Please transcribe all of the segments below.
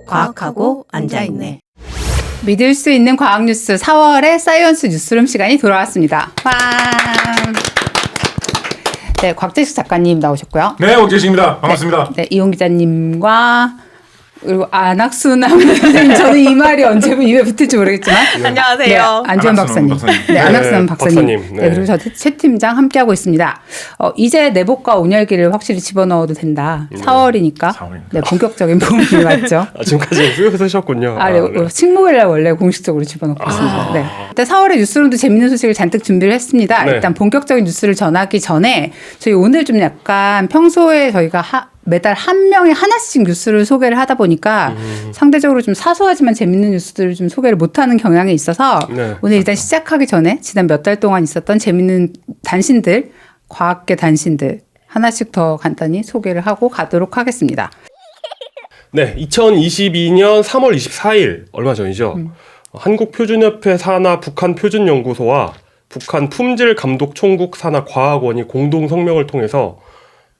과학하고 앉아있네. 믿을 수 있는 과학 뉴스 4월의 사이언스 뉴스룸 시간이 돌아왔습니다. 와. 네, 곽재식 작가님 나오셨고요. 네, 옥재식입니다. 반갑습니다. 네, 이용 기자님과 그리고 안학수남 선생님. 저는 이 말이 언제 입에 붙을지 모르겠지만 안녕하세요. 네, 안주현 박사님. 네, 안학수남 박사님. 네, 그리고 저 최 팀장 함께하고 있습니다. 이제 내복과 온열기를 확실히 집어넣어도 된다. 4월이니까. 네, 본격적인 봄이 왔죠. 지금까지 후회해서 쓰셨군요. 네. 식목일날 원래 공식적으로 집어넣고 있습니다. 네. 일단 4월에 뉴스룸도 재밌는 소식을 잔뜩 준비를 했습니다. 네. 일단 본격적인 뉴스를 전하기 전에 저희 오늘 좀 약간 평소에 저희가 매달 한 명이 하나씩 뉴스를 소개를 하다 보니까 상대적으로 좀 사소하지만 재밌는 뉴스들을 좀 소개를 못하는 경향이 있어서 네. 오늘 일단 시작하기 전에 지난 몇 달 동안 있었던 재밌는 단신들, 과학계 단신들 하나씩 더 간단히 소개를 하고 가도록 하겠습니다. 네, 2022년 3월 24일 얼마 전이죠. 한국표준협회 산하 북한표준연구소와 북한 품질감독총국 산하 과학원이 공동 성명을 통해서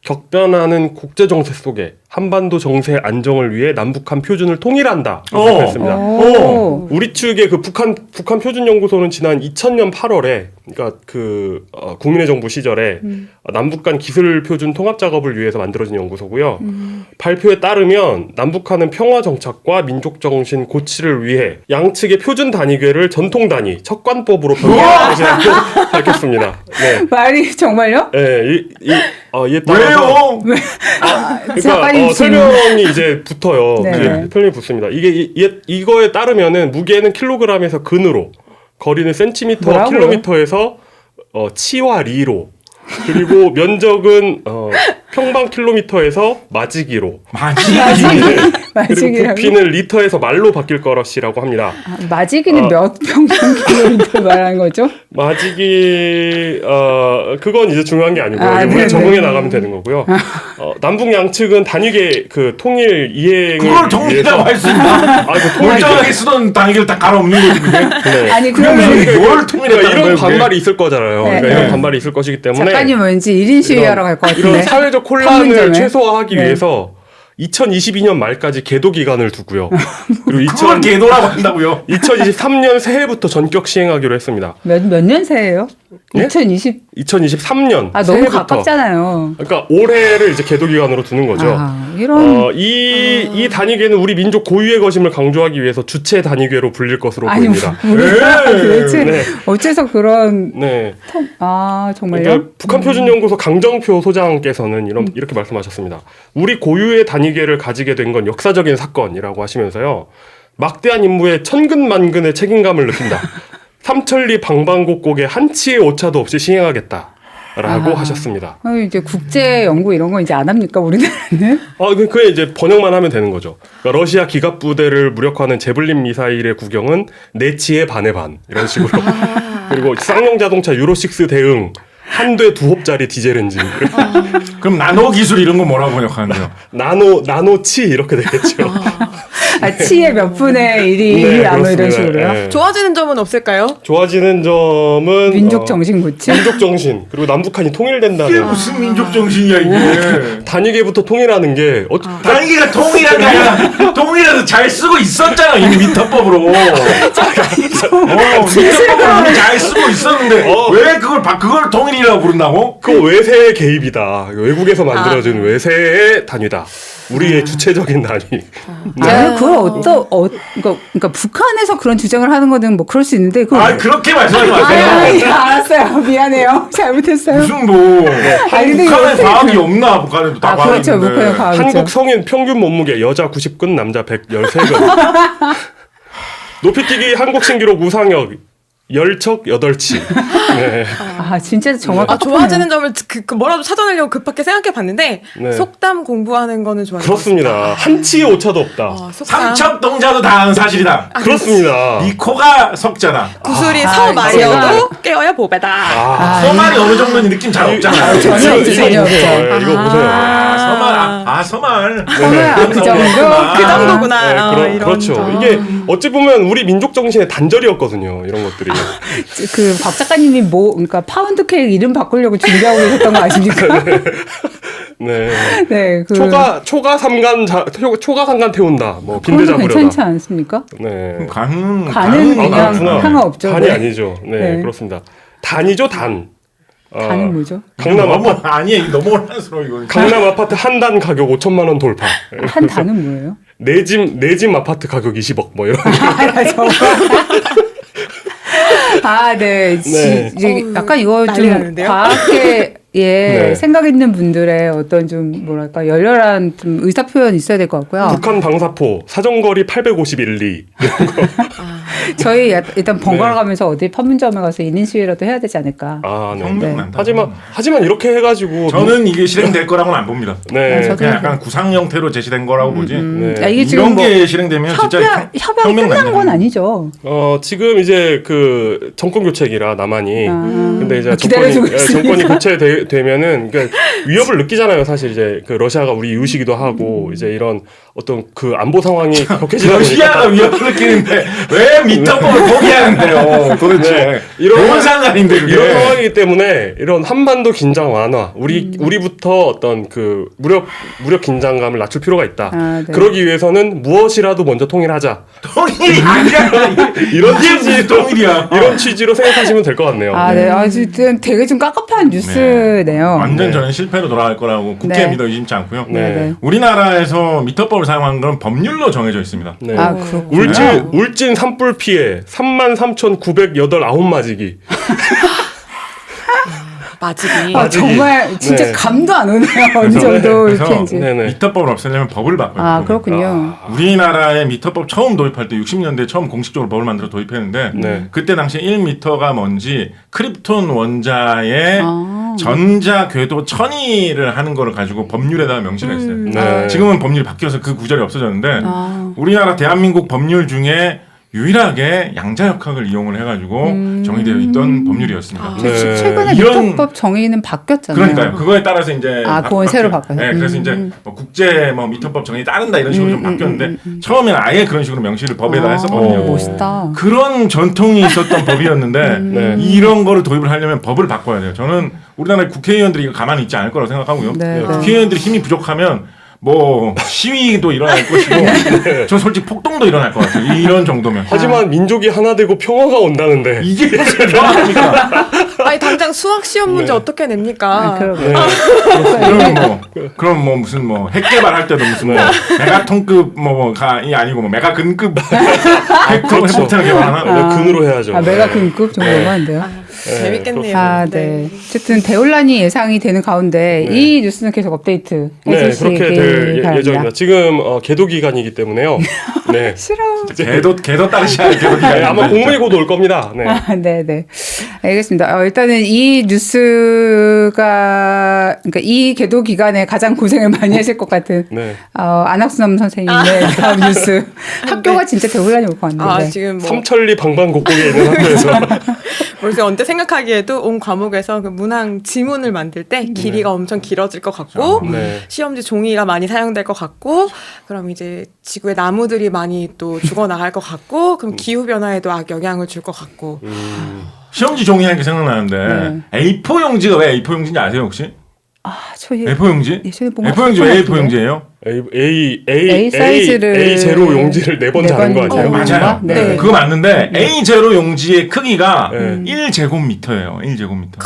격변하는 국제 정세 속에 한반도 정세 안정을 위해 남북한 표준을 통일한다. 발표했습니다. 우리 측의 그 북한 표준연구소는 지난 2000년 8월에 그러니까 국민의 정부 시절에 남북 간 기술 표준 통합 작업을 위해서 만들어진 연구소고요. 발표에 따르면 남북한은 평화 정착과 민족 정신 고취를 위해 양측의 표준 단위궤를 전통 단위 척관법으로 변경할 것이라고 밝혔습니다. 네. 말이 정말요? 네, 이에 따라서 왜요? 그러니까 설명이 이제 붙어요. 네. 설명이 붙습니다. 이거에 따르면은 무게는 킬로그램에서 근으로, 거리는 센티미터와 뭐라고요? 킬로미터에서 치와 리로, 그리고 면적은 평방 킬로미터에서 마지기로, 그리고 마지기라고? 부피는 리터에서 말로 바뀔 것이라고 합니다. 마지기는 몇 평방킬로미터 말하는 거죠? 마지기 그건 이제 중요한 게 아니고요. 아, 우리 적응해 나가면 되는 거고요. 남북 양측은 단위계 통일 이행을 그걸 통일이라고 할 수 있나? 멀쩡하게 쓰던 단위를 딱 갈아엎는 거지 그게? 네. 아니 그러면 그러면 이게 뭘 통일했다는 그러니까 거예요? 이런 그게? 반발이 있을 거잖아요. 네. 그러니까 이런 반발이 있을 것이기 때문에 작가님 왠지 1인 시위하러 갈 것 같은데. 이런 사회적 혼란을 판문점에? 최소화하기 네. 위해서 2022년 말까지 계도 기간을 두고요. 그리고 그걸 개노라고 한다고요? 2023년 새해부터 전격 시행하기로 했습니다. 몇 년 새예요? 네? 2020. 2023년 너무 새해부터. 가깝잖아요. 그러니까 올해를 이제 계도 기간으로 두는 거죠. 이런 이 단위궤는 우리 민족 고유의 것임을 강조하기 위해서 주체 단위궤로 불릴 것으로 보입니다. 우리가 도대체 네. 어째서 그런 네. 정말요? 그러니까 북한표준연구소 강정표 소장께서는 이렇게 말씀하셨습니다. 우리 고유의 단위궤를 가지게 된 건 역사적인 사건이라고 하시면서요. 막대한 임무에 천근만근의 책임감을 느낀다. 삼천리 방방곡곡에 한치의 오차도 없이 시행하겠다라고 하셨습니다. 이제 국제 연구 이런 거 이제 안 합니까 우리나라는? 그게 이제 번역만 하면 되는 거죠. 그러니까 러시아 기갑 부대를 무력화하는 제블린 미사일의 구경은 내치의 반의 반 이런 식으로. 그리고 쌍용 자동차 유로6 대응 한 대 2홉짜리 디젤 엔진. 그럼 나노 기술 이런 거 뭐라고 번역하는데요? 나노치 이렇게 되겠죠. 치의 몇 분의 1이 나노 이런 식으로요? 네. 좋아지는 점은 없을까요? 좋아지는 점은 민족 정신 고치. 민족 정신 그리고 남북한이 이게 통일된다는 무슨 민족 정신이야 이게? 단위계부터 통일하는 게 단위가 통일한 게 아니라 통일해서 잘 쓰고 있었잖아 이미 미터법으로. 미터법으로 잘 쓰고 있었는데 왜 그걸 통일이라고 부른다고? 그 외세의 개입이다. 외국에서 만들어진 외세의 단위다. 우리의 주체적인 단위. 그걸 그러니까 북한에서 그런 주장을 하는 거는 뭐 그럴 수 있는데 그렇게 말씀하지 마세요. 알았어요. 미안해요. 잘못했어요. 무슨 근데 북한에 요새 과학이 없나? 북한에도 다 과학이 그렇죠. 있는데. 북한에 과학이 한국 성인 평균 몸무게 여자 90근 남자 113근. 높이뛰기 한국 신기록 우상혁 열척 8치. 네. 진짜 정확하게 좋아지는 점을 뭐라도 찾아내려고 급하게 생각해봤는데 네. 속담 공부하는 거는 좋아요. 그렇습니다. 한치의 오차도 없다. 속담. 삼척동자도 다 아는 사실이다. 그렇습니다. 이 코가 석자다. 구슬이 제가- 서말려도 깨어야 보배다. 서말이 어느 정도인지 느낌 잘 없잖아요. 전혀 없죠. 전혀 없죠. 네, 이거 보세요. 서말. 그 정도? 그 정도구나. 네, 그렇죠. 이게 어찌 보면 우리 민족 정신의 단절이었거든요. 이런 것들이. 그 박 작가님이 그러니까 파운드 케이크 이름 바꾸려고 준비하고 계셨던 거 아십니까? 네. 네, 그 초가 삼간 태운다. 뭐 그것도 빈대잡으려다. 괜찮지 않습니까? 네. 간은 그렇구나. 그냥 상관없죠. 단이 네. 아니죠. 네, 네. 그렇습니다. 단이죠, 단. 단은 뭐죠? 강남 너무 아파트 아니에요. 너무 혼란스러워 이거. 강남 아파트 한 단 가격 5천만 원 돌파. 한 단은 뭐예요? 내집 아파트 가격 20억 뭐 이런. 네. 네. 이제 약간 이거 난리 좀 나는데요? 과학계에 네. 생각 있는 분들의 어떤 좀 뭐랄까 열렬한 좀 의사 표현이 있어야 될 것 같고요. 북한 방사포 사정거리 851리. 저희 일단 번갈아 네. 가면서 어디 판문점에 가서 1인 시위라도 해야 되지 않을까. 아, 네. 혁명 네. 난다. 하지만 이렇게 해가지고 저는 이게 실행될 거라고는 안 봅니다. 네. 저도 그냥 약간 구상 형태로 제시된 거라고 보지. 네. 야, 이게 지금 이런 뭐 게 실행되면 진짜 협약이 혁명 끝난 난다. 건 아니죠. 지금 이제 그 정권 교체기라 남한이 근데 이제 기다려주고 정권이 교체되면은 그러니까 위협을 느끼잖아요. 사실 이제 그 러시아가 우리 이웃이기도 하고 이제 이런 어떤 그 안보 상황이 격해지다 러시아가 보니까 위협을 느끼는데 왜 미터법을 포기하는데요? 도대체 네. 이런 뭔 상관인데 그게? 이런 상황이기 때문에 이런 한반도 긴장 완화 우리부터 어떤 그 무력 긴장감을 낮출 필요가 있다. 아, 네. 그러기 위해서는 무엇이라도 먼저 통일하자. 통일이 아니야. 이런 이게 무슨 취지로 통일이야? 이런 취지로 생각하시면 될 것 같네요. 네. 아주 되게 좀 깝깝한 뉴스네요. 완전 네. 저는 실패로 돌아갈 거라고 굳게 네. 믿어 의심치 않고요. 네. 우리나라에서 미터법을 사용하는 건 법률로 정해져 있습니다. 네. 아, 그렇군요. 울진 산불 피해 33,908맞이기. 맞으기. 맞으기. 정말 진짜 네. 감도 안 오네요. 어느 정도 그래서 피해인지. 네네. 미터법을 없애려면 법을 바꿔야 돼요. 아, 그렇군요. 우리나라에 미터법 처음 도입할 때 60년대에 처음 공식적으로 법을 만들어 도입했는데 네. 그때 당시에 1미터가 뭔지 크립톤 원자의 아. 전자 궤도 천위를 하는 거를 가지고 법률에다가 명시를 했어요. 네. 지금은 법률이 바뀌어서 그 구절이 없어졌는데 아. 우리나라 대한민국 법률 중에 유일하게 양자역학을 이용을 해가지고 정의되어 있던 법률이었습니다. 네. 최근에 이런- 미터법 정의는 바뀌었잖아요. 그러니까요. 그거에 따라서 이제 그건 새로 바뀌어요. 네, 그래서 이제 뭐 국제 뭐 미터법 정의 따른다 이런 식으로 좀 바뀌었는데 처음에는 아예 그런 식으로 명시를 법에다 했었거든요. 멋있다. 그런 전통이 있었던 법이었는데 네. 이런 거를 도입을 하려면 법을 바꿔야 돼요. 저는 우리나라 국회의원들이 이거 가만히 있지 않을 거라고 생각하고요. 네, 네. 국회의원들이 힘이 부족하면 뭐 시위도 일어날 것이고 저 솔직히 폭동도 일어날 것 같아요. 이런 정도면. 하지만 민족이 하나 되고 평화가 온다는데 이게 무슨 평화입니까? 아니 당장 수학 시험 문제 네. 어떻게 냅니까? 그럼 뭐 무슨 뭐 핵 개발할 때도 무슨 뭐 메가톤급 뭐가이 아니고 뭐 메가근급 그렇죠. 핵폭탄을 개발하나? 근으로 해야죠. 메가 금급 좀 너무한데요. 재밌겠네요. 네. 어쨌든 대혼란이 예상이 되는 가운데 네. 이 뉴스는 계속 업데이트 네, 해주시기 그렇게 될 바랍니다. 예정입니다. 지금 개도 기간이기 때문에요. 네. 싫어. 개도 따르셔야 개도 네, 아마 공문이 곧 올 겁니다. 네. 네. 알겠습니다. 일단은 이 뉴스가 그러니까 이 계도 기간에 가장 고생을 많이 하실 것 같은 네. 안학수남 선생님의 다음 뉴스. 학교가 진짜 대혼란이 올 것 같는데. 지금 뭐 삼천리 방방곡곡에 있는 학교에서 벌써 언제 생각하기에도 온 과목에서 그 문항 지문을 만들 때 길이가 엄청 길어질 것 같고 네. 시험지 종이가 많이 사용될 것 같고 그럼 이제 지구에 나무들이 많이 또 죽어나갈 것 같고 그럼 기후변화에도 악영향을 줄 것 같고 시험지 종이 하는 게 생각나는데 A4 용지가 왜 A4 용지인지 아세요 혹시? 저 A4 용지? 예전에 본것 A4 용지 왜 같은데. A4 용지예요? A 사이즈를 A 제로 용지를 네 번 네 자른 거 번 아니에요? 자른 맞아요. 네. 그거 맞는데 A0 용지의 크기가 네. 1제곱미터예요. 1제곱미터.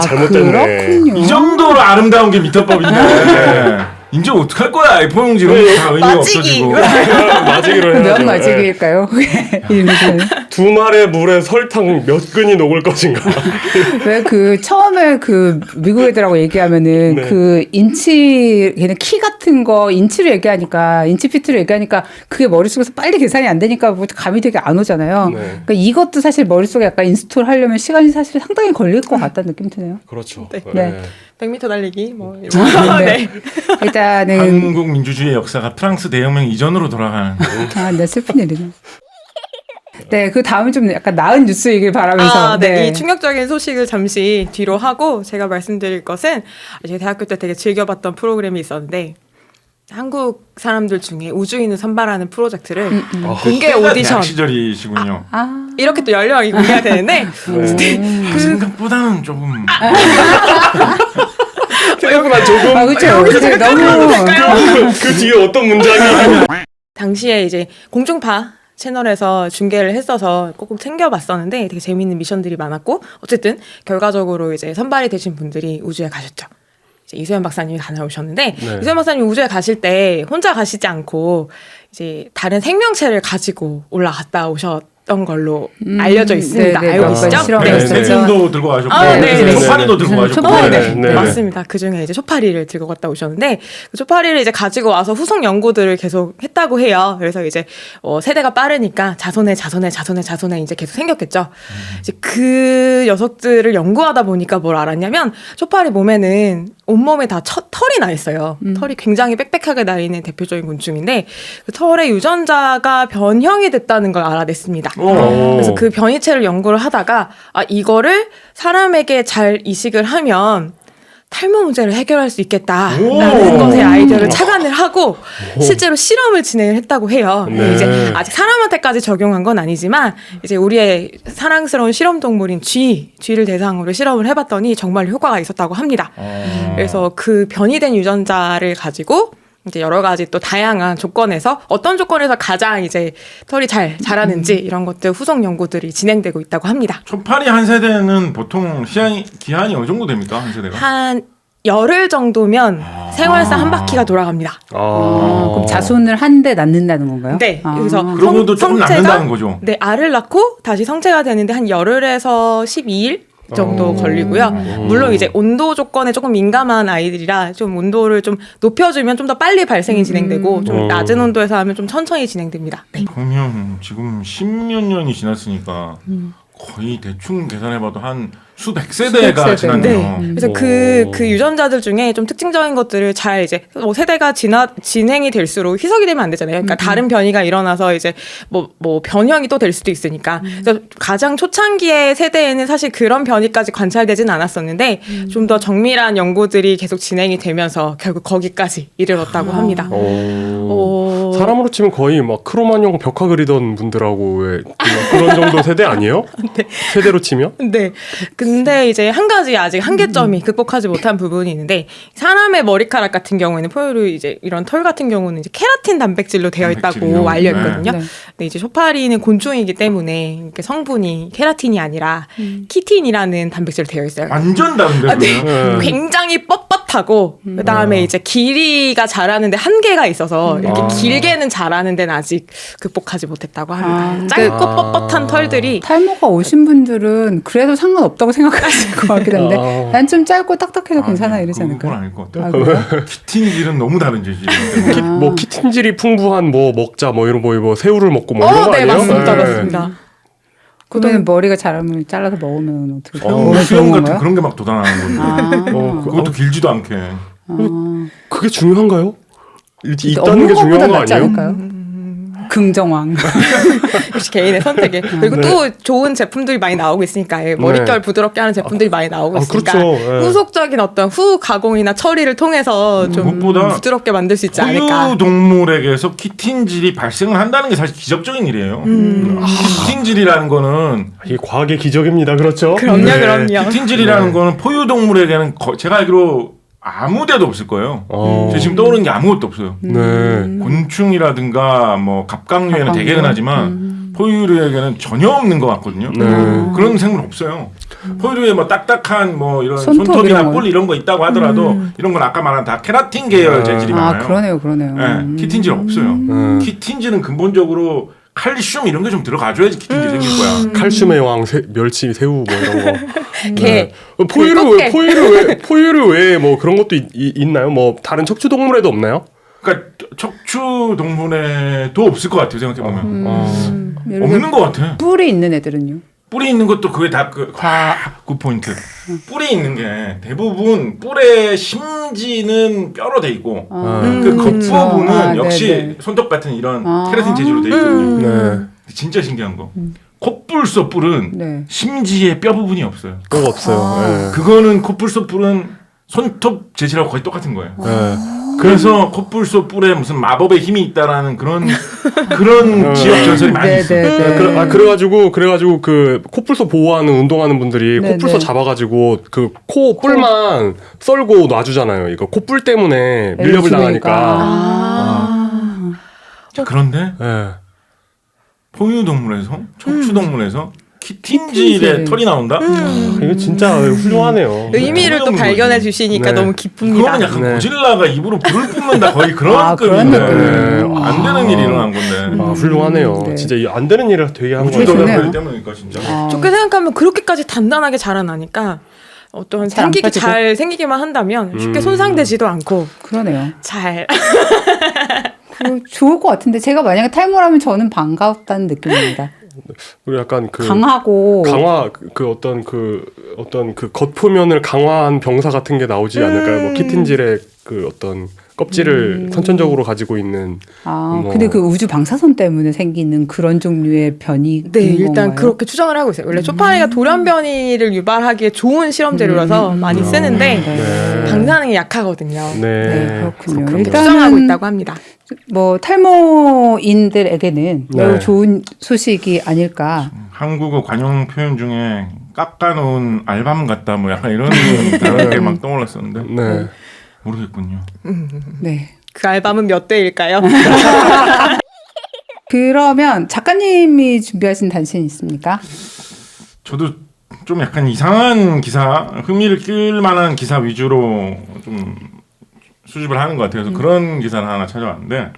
잘못됐네. 그렇군요. 이 정도로 아름다운 게 미터법인데 이제 어떡할 거야 A4 용지로 다 의미가 빠지기. 없어지고. 맞이기로 해야죠. 몇 맞이기일까요? 이름이 두 말의 물에 설탕 몇 근이 녹을 것인가. 왜 그 처음에 그 미국 애들하고 얘기하면은 네. 그 인치 걔네 키 같은 거 인치로 얘기하니까 인치피트로 얘기하니까 그게 머릿속에서 빨리 계산이 안 되니까 뭐 감이 되게 안 오잖아요. 네. 그러니까 이것도 사실 머릿속에 약간 인스톨 하려면 시간이 사실 상당히 걸릴 것 같다는 느낌 드네요. 그렇죠. 네. 100m 달리기 뭐 네. 일단은 한국 민주주의의 역사가 프랑스 대혁명 이전으로 돌아가는. 네, 슬픈 일이네. 네, 그 다음은 좀 약간 나은 뉴스이길 바라면서. 이 충격적인 소식을 잠시 뒤로 하고 제가 말씀드릴 것은 제가 대학교 때 되게 즐겨봤던 프로그램이 있었는데 한국 사람들 중에 우주인을 선발하는 프로젝트를 공개 오디션 대학 시절이시군요. 이렇게 또 연령이 공개가 되는데 그 생각보다는 조금 생각보다 조금 그렇죠. 너무 그 뒤에 어떤 문장이 당시에 이제 공중파 채널에서 중계를 했어서 꼭꼭 챙겨봤었는데 되게 재미있는 미션들이 많았고 어쨌든 결과적으로 이제 선발이 되신 분들이 우주에 가셨죠. 이제 이소연 박사님이 다녀오셨는데 네. 이소연 박사님이 우주에 가실 때 혼자 가시지 않고 이제 다른 생명체를 가지고 올라갔다 오셨던 걸로 알려져 있습니다. 네네, 알고 몇 계시죠? 번 실험을 네. 했었죠. 세균도 들고 가셨고 네네. 초파리도 들고 가셨고 초파리. 네, 네. 맞습니다. 그 중에 이제 초파리를 들고 갔다 오셨는데 그 초파리를 이제 가지고 와서 후속 연구들을 계속 했다고 해요. 그래서 이제 세대가 빠르니까 자손에 이제 계속 생겼겠죠. 이제 그 녀석들을 연구하다 보니까 뭘 알았냐면 초파리 몸에는 온몸에 다 털이 나 있어요. 털이 굉장히 빽빽하게 나 있는 대표적인 곤충인데 그 털의 유전자가 변형이 됐다는 걸 알아냈습니다. 그래서 그 변이체를 연구를 하다가 이거를 사람에게 잘 이식을 하면 탈모 문제를 해결할 수 있겠다라는 것에 아이디어를 착안을 하고 실제로 실험을 진행을 했다고 해요. 네. 이제 아직 사람한테까지 적용한 건 아니지만 이제 우리의 사랑스러운 실험 동물인 쥐를 대상으로 실험을 해봤더니 정말 효과가 있었다고 합니다. 그래서 그 변이된 유전자를 가지고 이제 여러 가지 또 다양한 조건에서 어떤 조건에서 가장 이제 털이 잘 자라는지 이런 것들 후속 연구들이 진행되고 있다고 합니다. 초파리 한 세대는 보통 기한이 어느 정도 됩니까? 한 세대가? 한 열흘 정도면 생활상 한 바퀴가 돌아갑니다. 그럼 자손을 한 대 낳는다는 건가요? 네. 그래서 그러고도 조금 낳는다는 거죠. 네, 알을 낳고 다시 성체가 되는데 한 열흘에서 12일 정도 걸리고요. 물론 이제 온도 조건에 조금 민감한 아이들이라 좀 온도를 좀 높여주면 좀 더 빨리 발생이 진행되고 좀 낮은 온도에서 하면 좀 천천히 진행됩니다. 네. 그러면 지금 10몇 년이 지났으니까 거의 대충 계산해봐도 한 수백 세대가 세대. 지났네요. 네. 그래서 그 유전자들 중에 좀 특징적인 것들을 잘 이제 세대가 진행이 될수록 희석이 되면 안 되잖아요. 그러니까 다른 변이가 일어나서 이제 뭐 변형이 또 될 수도 있으니까. 그래서 가장 초창기의 세대에는 사실 그런 변이까지 관찰되지는 않았었는데 좀 더 정밀한 연구들이 계속 진행이 되면서 결국 거기까지 이르렀다고 합니다. 사람으로 치면 거의 막 크로마뇽 벽화 그리던 분들하고 왜 그런 정도 세대 아니에요? 네. 세대로 치면? 네. 근데 이제 한 가지 아직 한계점이 극복하지 못한 부분이 있는데 사람의 머리카락 같은 경우에는 포유류 이제 이런 털 같은 경우는 이제 케라틴 단백질로 되어 있다고 단백질이요. 알려 있거든요. 네. 근데 이제 초파리는 곤충이기 때문에 이렇게 성분이 케라틴이 아니라 키틴이라는 단백질로 되어 있어요. 완전 다른데 네. 그러면? 굉장히 뻣뻣하고 그다음에 이제 길이가 자라는데 한계가 있어서 이렇게 길게는 자라는 데는 아직 극복하지 못했다고 합니다. 짧고 뻣뻣한 털들이 탈모가 오신 분들은 그래도 상관없다고 생각하실 것 같긴 한데 난 좀 짧고 딱딱해서 괜찮아 이러지 그건 않을까요? 아닐 것 같아요. 아, 그래요? 키틴질은 너무 다른 재질이에요. 뭐 키틴질이 풍부한 뭐 먹자 뭐 이런 뭐 새우를 먹고 뭐 이런 거 네, 아니에요? 맞습니다. 네. 맞습니다. 그러면 머리가 자라면 잘라서 먹으면 어떻게 돼요? 수염 좋은 같은 건가요? 그런 게 막 돋아나는 건데. 그것도 길지도 않게. 그게 중요한가요? 있다는 없는 게 것보다 중요한 거 낫지 아니에요? 않을까요? 긍정왕. 역시 개인의 선택에. 그리고 또 좋은 제품들이 많이 나오고 있으니까 머릿결 부드럽게 하는 제품들이 많이 나오고 있으니까 그렇죠. 네. 후속적인 어떤 후 가공이나 처리를 통해서 좀 무엇보다 부드럽게 만들 수 있지 않을까. 포유 동물에게서 키틴질이 발생을 한다는 게 사실 기적적인 일이에요. 키틴질이라는 거는 이게 과학의 기적입니다. 그렇죠? 그럼요. 키틴질이라는 거는 포유 동물에게는 제가 알기로 아무 데도 없을 거예요. 제가 지금 떠오르는 게 아무것도 없어요. 네. 곤충이라든가 뭐 갑각류에는 대개는 하지만 포유류에게는 전혀 없는 것 같거든요. 그런 생물 없어요. 포유류에 뭐 딱딱한 뭐 이런 손톱 손톱이나 이런 뿔 이런 거 있다고 하더라도 이런 건 아까 말한 다 케라틴 계열 재질이 많아요. 그러네요. 네, 키틴질 없어요. 키틴질은 근본적으로 칼슘 이런 게 좀 들어가줘야지 키틴질 생길 거야. 칼슘의 왕, 멸치, 새우 뭐 이런 거. 개. 포유류 외에 뭐 그런 것도 있나요? 뭐 다른 척추 동물에도 없나요? 그러니까 척추 동물에도 없을 것 같아요. 생각해 보면 없는 것 같아. 뿔이 있는 애들은요? 뿔이 있는 것도 그게 다 굿포인트. 뿔이 있는 게 대부분 뿔의 심지는 뼈로 돼 있고 그 겉부분은 역시 네네. 손톱 같은 이런 케라틴 재질로 돼 있거든요. 네. 진짜 신기한 거. 콧불소뿔은 네. 심지에 뼈 부분이 없어요. 그거 없어요. 네. 그거는 콧불소뿔은 손톱 재질하고 거의 똑같은 거예요. 네. 그래서 코뿔소 뿔에 무슨 마법의 힘이 있다라는 그런 지역 전설이 많이 네, 있어요. 네, 네. 그래가지고 그 코뿔소 보호하는 운동하는 분들이 네, 코뿔소 네. 잡아가지고 그 코 뿔만 썰고 놔주잖아요. 이거 코뿔 때문에 밀렵을 당하니까. 자, 그런데 네. 포유동물에서 척추동물에서 키틴질의 키틴질의 털이 나온다? 이거 진짜 훌륭하네요. 의미를 또 훌륭한 발견해 거지. 주시니까 네. 너무 기쁩니다. 그거는 약간 네. 고질라가 입으로 불을 뿜는다 거의 그런 그런 급인데 느낌. 안 되는 일이 일어난 건데 아, 훌륭하네요. 네. 진짜 이 안 되는 일을 되게 한 우주 거예요. 좋네요. 도전거리 때문이니까 진짜. 좋게 생각하면 그렇게까지 단단하게 자라나니까 어떤 잘안 생기기 빠지고. 잘 생기기만 한다면 쉽게 손상되지도 않고 그러네요. 잘 좋을 것 같은데 제가 만약에 탈모라면 저는 반갑다는 느낌입니다. 그리고 약간 그 강하고 강화 그 어떤 그 겉표면을 강화한 병사 같은 게 나오지 않을까요? 뭐 키틴질의 그 어떤 껍질을 선천적으로 가지고 있는 뭐. 근데 그 우주 방사선 때문에 생기는 그런 종류의 변이 네, 일단 그렇게 추정을 하고 있어요. 원래 초파리가 돌연변이를 유발하기에 좋은 실험 재료라서 많이 쓰는데 네. 방사능이 약하거든요. 네. 네, 그렇군요. 그렇게 일단은 추정하고 있다고 합니다. 뭐 탈모인들에게는 네. 매우 좋은 소식이 아닐까. 한국어 관용 표현 중에 깎아놓은 알밤 같다 뭐 약간 이런 단어들이 막 떠올랐었는데 네. 모르겠군요. 네. 그 알밤은 몇 대일까요? 그러면 작가님이 준비하신 단신이 있습니까? 저도 좀 약간 이상한 기사, 흥미를 끌 만한 기사 위주로 좀 수집을 하는 것 같아요. 그래서 그런 기사를 하나 찾아왔는데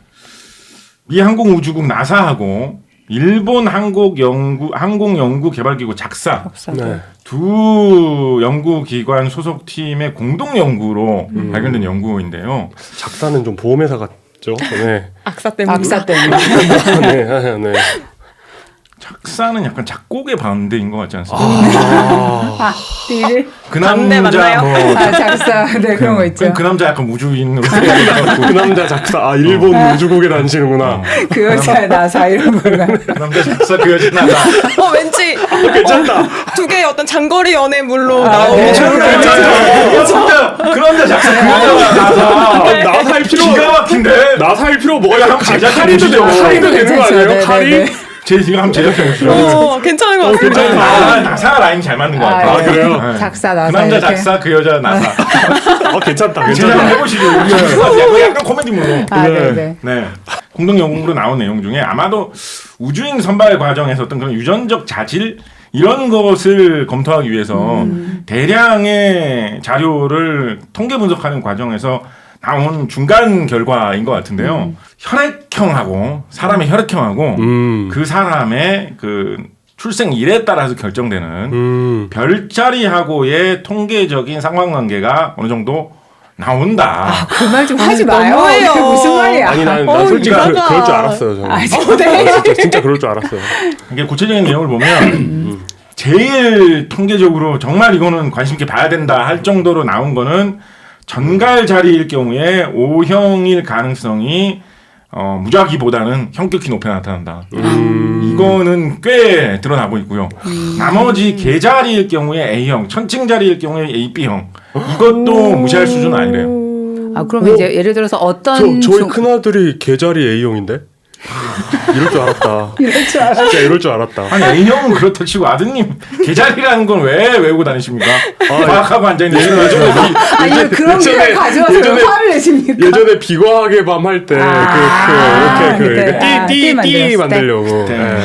미 항공우주국 나사하고 일본 항공연구개발기구 작사 네. 두 연구기관 소속팀의 공동 연구로 발견된 연구인데요. 작사는 좀 보험회사 같죠. 네. 악사 때문에. 악사 때문에. 네. 네. 작사는 약간 작곡의 반대인 것 같지 않습니까? 띠를. 그 반대 남자 맞나요? 뭐 작사. 네, 그런 거 있죠. 그 남자 약간 우주인으로 그 남자 작사. 일본 우주국에 다니시는구나. 그 여자 나사 이런 거가. 그 남자 작사 그 여자 나사 왠지 괜찮다. 두 개의 어떤 장거리 연애물로 네. 나오는 그 남자 작사 그 여자 나사 나사일 필요 기가 막힌데 나사일 필요 뭐가 한번 칼이도 제작해보시죠. 칼이도 되는 거 아니에요? 네, 칼이? 네, 네. 제 지금 한번 제작해보시죠. 괜찮은 것 같습니다. 나사 라인 잘 맞는 것 같아요. 아, 그래요? 네. 작사, 나사 그 남자 이렇게. 작사 그 여자 나사 괜찮다. 제작해보시죠. 약간 코미디물로. 네. 네. 공동 연구로 나온 내용 중에 아마도 우주인 선발 과정에서 어떤 그런 유전적 자질 이런 것을 검토하기 위해서 대량의 자료를 통계 분석하는 과정에서 나온 중간 결과인 것 같은데요. 혈액형하고 사람의 혈액형하고 그 사람의 그 출생 일에 따라서 결정되는 별자리하고의 통계적인 상관관계가 어느 정도 나온다. 그 말 좀 하지 마요. 너무해요. 그게 무슨 말이야. 아니 난 솔직히 이상하다. 그럴 줄 알았어요. 저는. 진짜 그럴 줄 알았어요. 이게 구체적인 내용을 보면 제일 통계적으로 정말 이거는 관심 있게 봐야 된다 할 정도로 나온 거는 전갈 자리일 경우에 O형일 가능성이 무작위보다는 형격히 높게 나타난다. 이거는 꽤 드러나고 있고요. 나머지 개자리일 경우에 A형, 천칭 자리일 경우에 AB형 이것도 무시할 수준은 아니래요. 그러면 이제 예를 들어서 어떤 저희 큰아들이 개자리 A형인데? 이럴 줄 알았다. 진짜 이럴 줄 알았다. 아니 A형은 그렇다 치고 아드님 개자리라는 건 왜 외우고 다니십니까? 과학하고 앉아있는 아니 그런 걸 가져와서 왜 화를 내십니까? 예전에 비과학의 밤 할 때 그때 띠 만들었을 만들려고. 때. 네.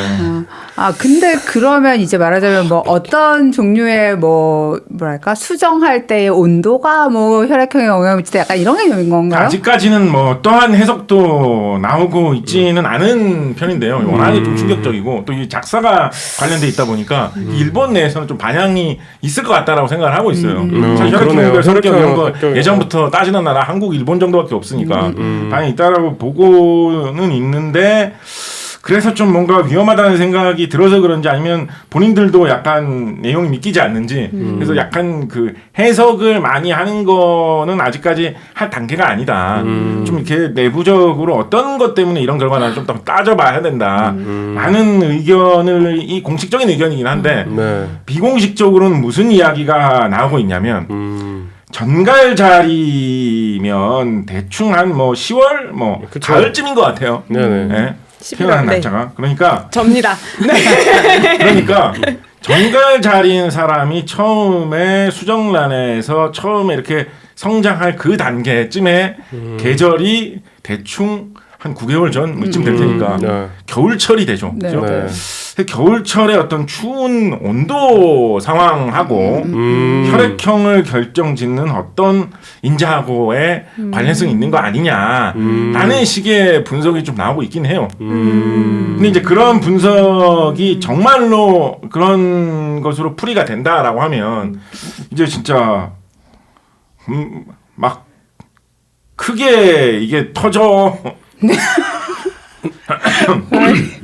근데 그러면 이제 말하자면 뭐 어떤 종류의 뭐 뭐랄까 수정할 때의 온도가 뭐 혈액형에 영향을 미치다 약간 이런 개념인 건가요? 아직까지는 뭐 어떠한 해석도 나오고 있지는 않은 편인데요. 워낙에 좀 충격적이고 또 이 작사가 관련돼 있다 보니까 일본 내에서는 좀 반향이 있을 것 같다라고 생각을 하고 있어요. 사실 그러네요. 혈액형별 성격 이런 거 혈액형. 예전부터 따지는 나라 한국, 일본 정도밖에 없으니까 반향이 있다라고 보고는 있는데 그래서 좀 뭔가 위험하다는 생각이 들어서 그런지 아니면 본인들도 약간 내용이 믿기지 않는지 그래서 약간 그 해석을 많이 하는 거는 아직까지 할 단계가 아니다. 좀 이렇게 내부적으로 어떤 것 때문에 이런 결과를 좀 더 따져봐야 된다. 라는 의견을 이 공식적인 의견이긴 한데 네. 비공식적으로는 무슨 이야기가 나오고 있냐면 전갈자리면 대충 한 뭐 10월 뭐 그쵸. 가을쯤인 것 같아요. 네네. 예. 11월, 태어난 네. 날짜가. 그러니까 접니다. 그러니까 정갈자리인 사람이 처음에 수정란에서 처음에 이렇게 성장할 그 단계쯤에 계절이 대충 한 9개월 전쯤 될 테니까 네. 겨울철이 되죠. 네. 그죠? 네. 겨울철에 어떤 추운 온도 상황하고 혈액형을 결정짓는 어떤 인자하고의 관련성이 있는 거 아니냐라는 식의 분석이 좀 나오고 있긴 해요. 근데 이제 그런 분석이 정말로 그런 것으로 풀이가 된다라고 하면 이제 진짜 막 크게 이게 터져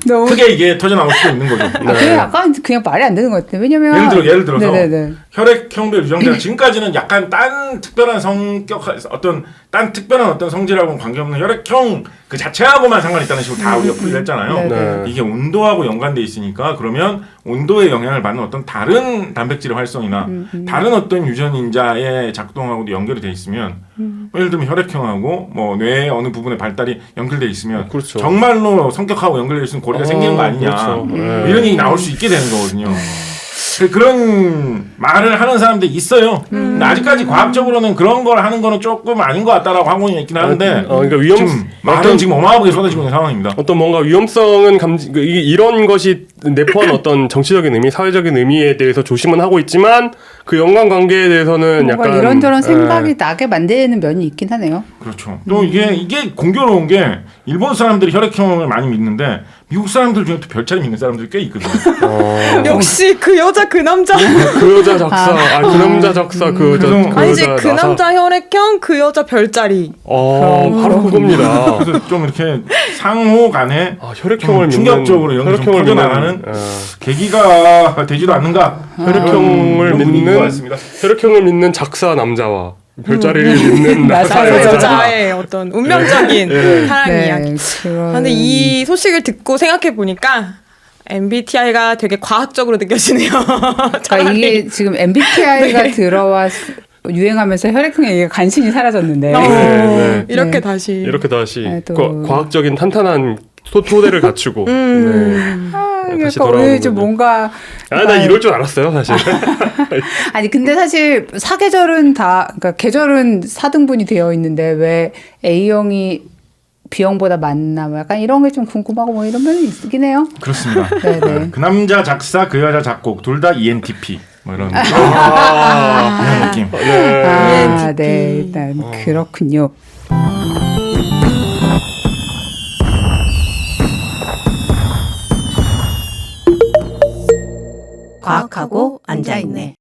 너무 크게 이게 터져 나올 수도 있는 거죠. 그게 약간 그냥 말이 안 되는 것 같아요. 왜냐면 예를 들어서 네네네. 혈액형별 유전자가 지금까지는 약간 딴 특별한 성격 어떤 딴 특별한 어떤 성질하고는 관계없는 혈액형 그 자체하고만 상관이 있다는 식으로 다 우리가 풀이를 했잖아요. 네네. 네. 이게 온도하고 연관돼 있으니까 그러면 온도에 영향을 받는 어떤 다른 단백질의 활성이나 다른 어떤 유전인자의 작동하고도 연결이 돼 있으면 예를 들면 혈액형하고 뭐 뇌의 어느 부분의 발달이 연결돼 있으면 그렇죠. 정말로 성격하고 연결돼 있으면 고리가 생기는 거 아니냐 그렇죠. 뭐 이런 얘기 나올 수 있게 되는 거거든요. 그런 말을 하는 사람들이 있어요. 근데 아직까지 과학적으로는 그런 걸 하는 거는 조금 아닌 것 같다라고 하고는 있긴 하는데 그러니까 지금 말은 지금 어마어마하게 쏟아지고 있는 상황입니다. 어떤 뭔가 위험성은 이런 것이 내포한 어떤 정치적인 의미, 사회적인 의미에 대해서 조심은 하고 있지만 그 연관 관계에 대해서는 뭔가 약간 이런저런 생각이 나게 만드는 면이 있긴 하네요. 그렇죠. 또 이게 공교로운 게 일본 사람들이 혈액형을 많이 믿는데 미국 사람들 중에 또 별자리 믿는 사람들이 꽤 있거든요. 역시 그 여자 그 남자. 그 여자 작사, 그 남자 작사, 그 여자 그래서 그 아니지 여자 그 나사. 남자 혈액형 그 여자 별자리. 바로 그겁니다. 그래서 좀 이렇게 상호 간에 혈액형을 좀 충격적으로 이런 게좀 퍼져나가는 계기가 되지도 않는가. 혈액형을 이런 분위기인 것 믿는 같습니다. 혈액형을 믿는 작사 남자와 별자리를 믿는 나사 나사 여자. 여자의 어떤 운명적인 사랑 이야기. 그런... 근데 이 소식을 듣고 생각해 보니까 MBTI가 되게 과학적으로 느껴지네요. 그러니까 이게 지금 MBTI가 네. 들어와 유행하면서 혈액형 얘기가 간신히 사라졌는데 네. 이렇게 네. 다시 이렇게 다시 네, 또- 과학적인 탄탄한 토대를 갖추고. 네. 다시 그러니까 오늘 좀 돌아오는군요. 뭔가 나 이럴 줄 알았어요, 사실. 아니 근데 사실 사계절은 다 그러니까 계절은 4등분이 되어 있는데 왜 A형이 B형보다 많나 뭐 약간 이런 게 좀 궁금하고 뭐 이런 면이 있긴 해요. 그렇습니다. 네네. 그 남자 작사 그 여자 작곡 둘 다 ENTP 뭐 이런 이런 느낌. 아, 네, 일단 그렇군요. 과학하고 앉아있네.